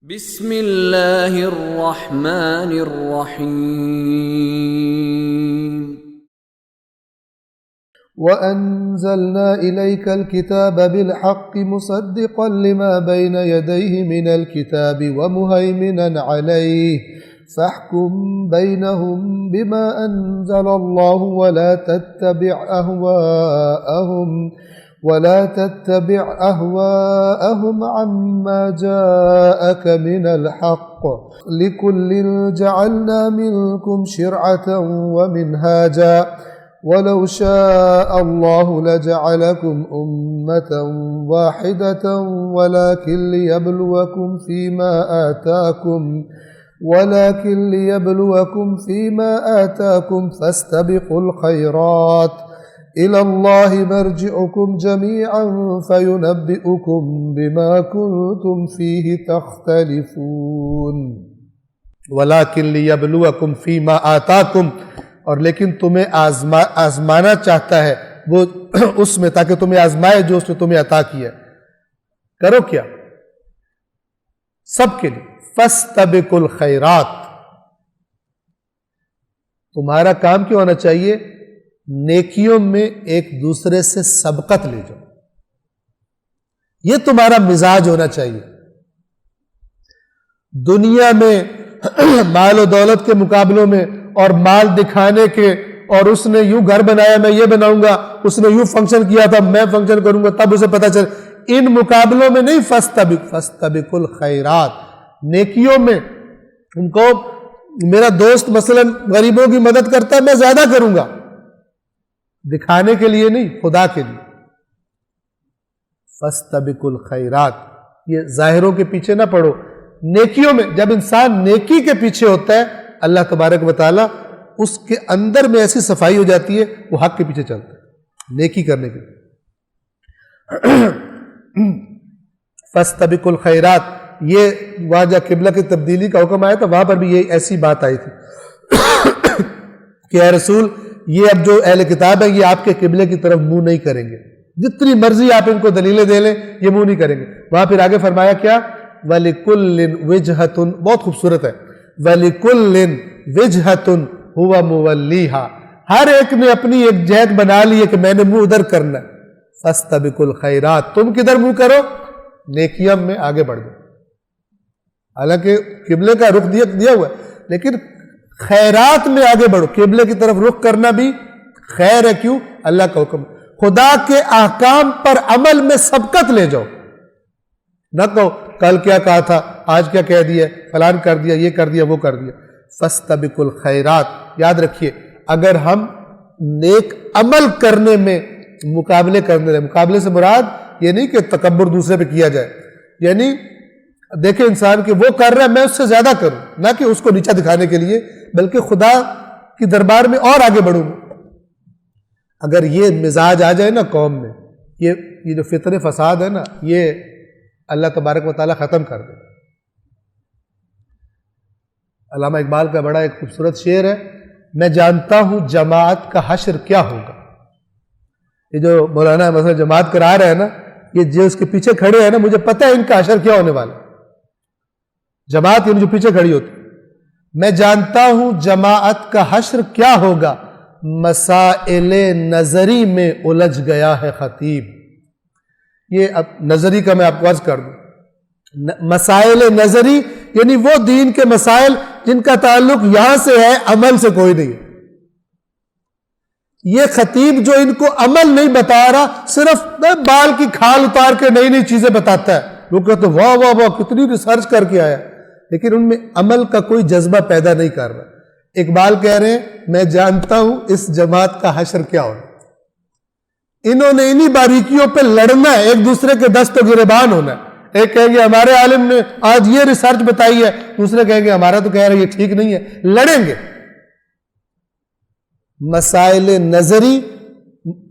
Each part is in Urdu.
بسم اللہ الرحمن الرحیم وَأَنزَلْنَا إِلَيْكَ الْكِتَابَ بِالْحَقِّ مُصَدِّقًا لِمَا بَيْنَ يَدَيْهِ مِنَ الْكِتَابِ وَمُهَيْمِنًا عَلَيْهِ فَاحْكُم بَيْنَهُم بِمَا أَنزَلَ اللَّهُ ولا تتبع أهواءهم عما جاءك من الحق لكل جعلنا منكم شرعة ومنهاجا ولو شاء الله لجعلكم أمة واحدة ولكن ليبلوكم فيما آتاكم فاستبقوا الخيرات إلى الله مرجعكم جميعا فينبئكم بما كنتم فيه تختلفون وَلَكِنْ لِيَبْلُوَكُمْ فِي مَا آتَاكُمْ اور لیکن تمہیں آزمانا چاہتا ہے وہ اس میں تاکہ تمہیں آزمائے جو اس نے تمہیں عطا کیا. کرو کیا؟ سب کے لیے فَاسْتَبِقُوا الْخَيْرَاتِ. تمہارا کام کیا ہونا چاہیے؟ نیکیوں میں ایک دوسرے سے سبقت لے جاؤ. یہ تمہارا مزاج ہونا چاہیے. دنیا میں مال و دولت کے مقابلوں میں اور مال دکھانے کے اور اس نے یوں گھر بنایا میں یہ بناؤں گا, اس نے یوں فنکشن کیا تھا میں فنکشن کروں گا, تب اسے پتا چل. ان مقابلوں میں نہیں. فاستبقوا الخیرات. نیکیوں میں ان کو میرا دوست مثلا غریبوں کی مدد کرتا ہے میں زیادہ کروں گا, دکھانے کے لیے نہیں, خدا کے لیے. فاستبقوا الخیرات. یہ ظاہروں کے پیچھے نہ پڑو. نیکیوں میں جب انسان نیکی کے پیچھے ہوتا ہے اللہ تبارک و تعالی اس کے اندر میں ایسی صفائی ہو جاتی ہے وہ حق کے پیچھے چلتا ہے نیکی کرنے کے لیے. فاستبقوا الخیرات. یہ وہاں جہاں قبلہ کی تبدیلی کا حکم آیا تھا وہاں پر بھی یہ ایسی بات آئی تھی کہ اے رسول یہ اب جو اہل کتاب ہیں یہ آپ کے قبلے کی طرف منہ نہیں کریں گے, جتنی مرضی آپ ان کو دلیلیں دے لیں یہ منہ نہیں کریں گے. وہاں پھر آگے فرمایا کیا؟ وَلِكُلٍّ وِجْهَةٌ. بہت خوبصورت ہے. وَلِكُلٍّ وِجْهَةٌ هُوَ مُوَلِّيهَا. ہر ایک نے اپنی ایک جہت بنا لی ہے کہ میں نے منہ ادھر کرنا ہے. فَاسْتَبِقُوا الْخَيْرَاتِ. تم کدھر منہ کرو؟ نیکیاں میں آگے بڑھ دو. حالانکہ قبلے کا رخ دیا ہوا ہے لیکن خیرات میں آگے بڑھو. قبلے کی طرف رخ کرنا بھی خیر ہے. کیوں؟ اللہ کا حکم. خدا کے احکام پر عمل میں سبقت لے جاؤ. نہ کہو کل کیا کہا تھا آج کیا کہہ دیا, فلان کر دیا, یہ کر دیا, وہ کر دیا. فاستبقوا الخیرات. یاد رکھیے اگر ہم نیک عمل کرنے میں مقابلے سے مراد یہ نہیں کہ تکبر دوسرے پہ کیا جائے. یعنی دیکھیں انسان کہ وہ کر رہا ہے میں اس سے زیادہ کروں, نہ کہ اس کو نیچا دکھانے کے لیے بلکہ خدا کی دربار میں اور آگے بڑھوں. اگر یہ مزاج آ جائے نا قوم میں, یہ جو فطر فساد ہے نا یہ اللہ تبارک و تعالیٰ ختم کر دے. علامہ اقبال کا بڑا ایک خوبصورت شعر ہے, میں جانتا ہوں جماعت کا حشر کیا ہوگا. یہ جو مولانا مثلا جماعت کرا رہے ہیں نا یہ جو اس کے پیچھے کھڑے ہیں نا مجھے پتہ ہے ان کا حشر کیا ہونے والا. جماعت یعنی جو پیچھے کھڑی ہوتی. میں جانتا ہوں جماعت کا حشر کیا ہوگا, مسائل نظری میں الجھ گیا ہے خطیب. یہ اب نظری کا میں آپ کو عرض کر دوں. مسائل نظری یعنی وہ دین کے مسائل جن کا تعلق یہاں سے ہے عمل سے کوئی نہیں ہے. یہ خطیب جو ان کو عمل نہیں بتا رہا صرف بال کی کھال اتار کے نئی نئی چیزیں بتاتا ہے. وہ کہتے واہ واہ واہ کتنی ریسرچ کر کے آیا, لیکن ان میں عمل کا کوئی جذبہ پیدا نہیں کر رہا. اقبال کہہ رہے ہیں میں جانتا ہوں اس جماعت کا حشر کیا ہونا. انہوں نے انہی باریکیوں پہ لڑنا ہے, ایک دوسرے کے دست و گریبان ہونا ہے. ایک کہیں گے ہمارے عالم نے آج یہ ریسرچ بتائی ہے, دوسرے کہیں گے ہمارا تو کہہ رہا ہے یہ ٹھیک نہیں ہے. لڑیں گے. مسائل نظری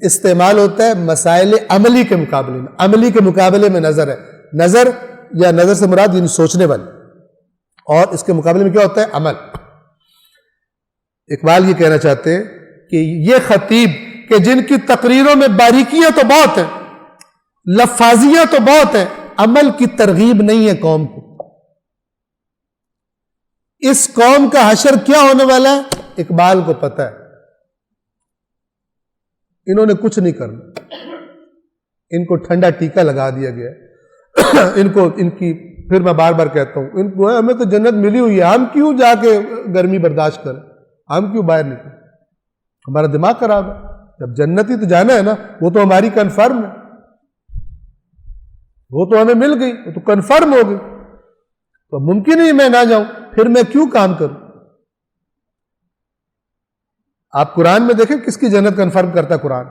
استعمال ہوتا ہے مسائل عملی کے مقابلے میں. عملی کے مقابلے میں نظر ہے. نظر یا نظر سے مراد یعنی سوچنے والی, اور اس کے مقابلے میں کیا ہوتا ہے؟ عمل. اقبال یہ کہنا چاہتے ہیں کہ یہ خطیب کہ جن کی تقریروں میں باریکیاں تو بہت ہیں, لفاظیاں تو بہت ہیں, عمل کی ترغیب نہیں ہے قوم کو. اس قوم کا حشر کیا ہونے والا ہے اقبال کو پتہ ہے. انہوں نے کچھ نہیں کرنا، ان کو ٹھنڈا ٹیکا لگا دیا گیا ہے. ان کی پھر میں بار بار کہتا ہوں، ان کو ہمیں تو جنت ملی ہوئی ہے، ہم کیوں جا کے گرمی برداشت کریں، ہم کیوں باہر نکلیں، ہمارا دماغ خراب ہے. جب جنت ہی تو جانا ہے نا، وہ تو ہماری کنفرم ہے، وہ تو ہمیں مل گئی، وہ تو کنفرم ہو گئی، تو ممکن ہی میں نہ جاؤں، پھر میں کیوں کام کروں. آپ قرآن میں دیکھیں کس کی جنت کنفرم کرتا ہے قرآن،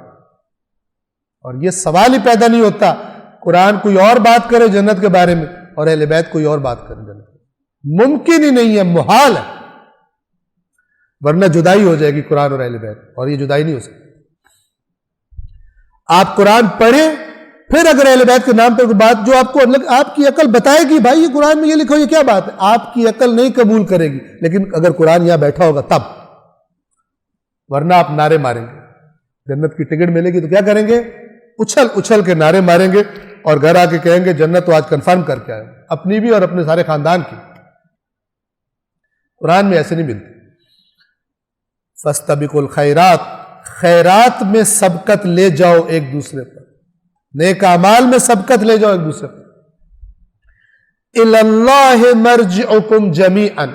اور یہ سوال ہی پیدا نہیں ہوتا قرآن کوئی اور بات کرے جنت کے بارے میں اور اہل بیت کوئی اور بات کرے جنت. ممکن ہی نہیں ہے، محال ہے، ورنہ جدائی ہو جائے گی قرآن اور اہل بیت، اور یہ جدائی نہیں ہو سکتی. آپ قرآن پڑھیں، پھر اگر اہل بیت کے نام پہ کوئی بات جو آپ کو آپ کی عقل بتائے گی بھائی یہ قرآن میں یہ لکھا ہو یہ کیا بات ہے، آپ کی عقل نہیں قبول کرے گی، لیکن اگر قرآن یہاں بیٹھا ہوگا تب، ورنہ آپ نعرے ماریں گے. جنت کی ٹکٹ ملے گی تو کیا کریں گے، اچھل اچھل کے نعرے ماریں گے اور گھر آ کے کہیں گے جنت تو آج کنفرم کر کے آئے، اپنی بھی اور اپنے سارے خاندان کی. قرآن میں ایسے نہیں ملتی. فاستبقوا الخیرات، خیرات میں سبقت لے جاؤ ایک دوسرے پر، نیک اعمال میں سبقت لے جاؤ ایک دوسرے پر. الی اللہ مرجعکم جمیعا،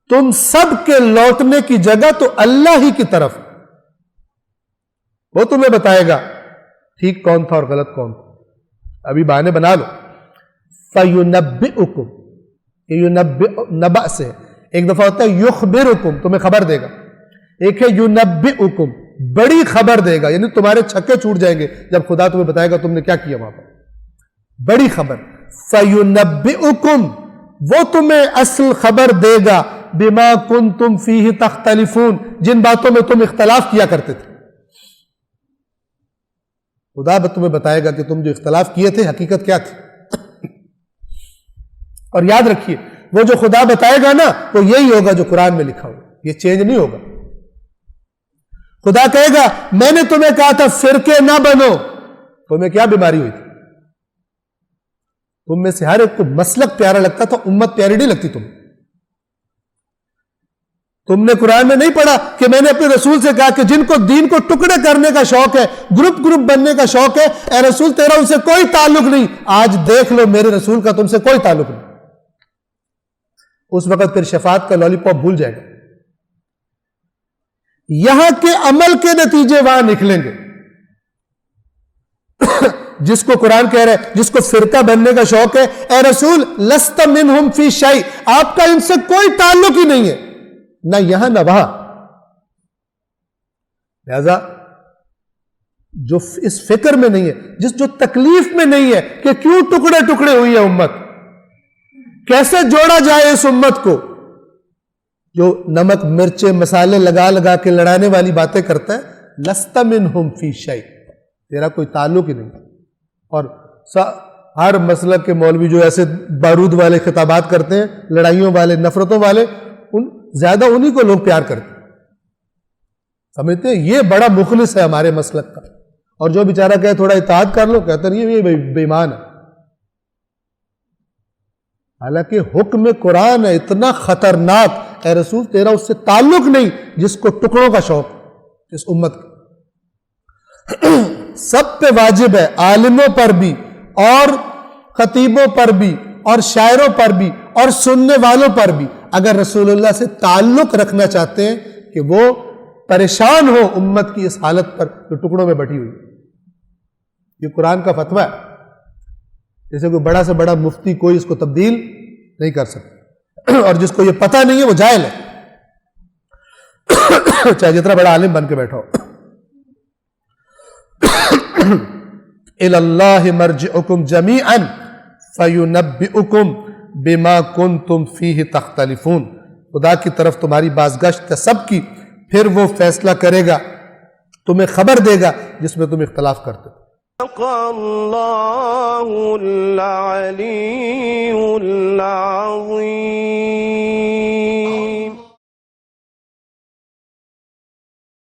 تم سب کے لوٹنے کی جگہ تو اللہ ہی کی طرف، وہ تمہیں بتائے گا ٹھیک کون تھا اور غلط کون تھا. ابھی بہانے بنا لو. فَيُنَبِّئُكُمْ، نبأ سے ایک دفعہ ہوتا ہے یخبرکم، تمہیں خبر دے گا، ایک ہے یُنَبِّئُكُمْ، بڑی خبر دے گا، یعنی تمہارے چھکے چھوٹ جائیں گے جب خدا تمہیں بتائے گا تم نے کیا کیا وہاں پر، بڑی خبر. فَيُنَبِّئُكُمْ، وہ تمہیں اصل خبر دے گا، بِمَا كُنْتُمْ فِيهِ تَخْتَلِفُونَ، جن باتوں میں تم اختلاف کیا کرتے تھے. خدا تمہیں بتائے گا کہ تم جو اختلاف کیے تھے حقیقت کیا تھی. اور یاد رکھیے وہ جو خدا بتائے گا نا وہ یہی ہوگا جو قرآن میں لکھا ہوگا، یہ چینج نہیں ہوگا. خدا کہے گا میں نے تمہیں کہا تھا فرقے نہ بنو، تمہیں کیا بیماری ہوئی تھی، تم میں سے ہر ایک کو مسلک پیارا لگتا تھا، امت پیاری نہیں لگتی. تم نے قرآن میں نہیں پڑھا کہ میں نے اپنے رسول سے کہا کہ جن کو دین کو ٹکڑے کرنے کا شوق ہے، گروپ بننے کا شوق ہے، اے رسول تیرا ان سے کوئی تعلق نہیں. آج دیکھ لو میرے رسول کا تم سے کوئی تعلق نہیں. اس وقت پھر شفاعت کا لالی پاپ بھول جائے گا. یہاں کے عمل کے نتیجے وہاں نکلیں گے. جس کو قرآن کہہ رہے جس کو فرقہ بننے کا شوق ہے، اے رسول لست منہم فی شیء، آپ کا ان سے کوئی تعلق ہی نہیں ہے، نہ یہاں نہ وہاں. لہذا جو اس فکر میں نہیں ہے، جو تکلیف میں نہیں ہے کہ کیوں ٹکڑے ٹکڑے ہوئی ہے امت، کیسے جوڑا جائے اس امت کو، جو نمک مرچے مسالے لگا لگا کے لڑانے والی باتیں کرتا ہے، لست منہم فی شیء، تیرا کوئی تعلق ہی نہیں. اور ہر مسلک کے مولوی جو ایسے بارود والے خطابات کرتے ہیں، لڑائیوں والے، نفرتوں والے، زیادہ انہی کو لوگ پیار کرتے ہیں. سمجھتے ہیں یہ بڑا مخلص ہے ہمارے مسلک کا، اور جو بیچارہ کہے تھوڑا اطاعت کر لو کہتے نہیں یہ بے ایمان ہے. حالانکہ حکم قرآن ہے اتنا خطرناک، اے رسول تیرا اس سے تعلق نہیں جس کو ٹکڑوں کا شوق اس امت کا. سب پہ واجب ہے، عالموں پر بھی اور خطیبوں پر بھی اور شاعروں پر بھی اور سننے والوں پر بھی، اگر رسول اللہ سے تعلق رکھنا چاہتے ہیں کہ وہ پریشان ہو امت کی اس حالت پر جو ٹکڑوں میں بٹی ہوئی. یہ قرآن کا فتویٰ ہے، جیسے کوئی بڑا سے بڑا مفتی کوئی اس کو تبدیل نہیں کر سکتا، اور جس کو یہ پتہ نہیں ہے وہ جاہل ہے، چاہے جتنا بڑا عالم بن کے بیٹھا ہو. الی اللہ مرجعکم جمیعا فینبئکم بما کنتم فیہ تختلفون، خدا کی طرف تمہاری بازگشت ہے سب کی، پھر وہ فیصلہ کرے گا، تمہیں خبر دے گا جس میں تم اختلاف کرتے تھے. اللہ العلی العظیم.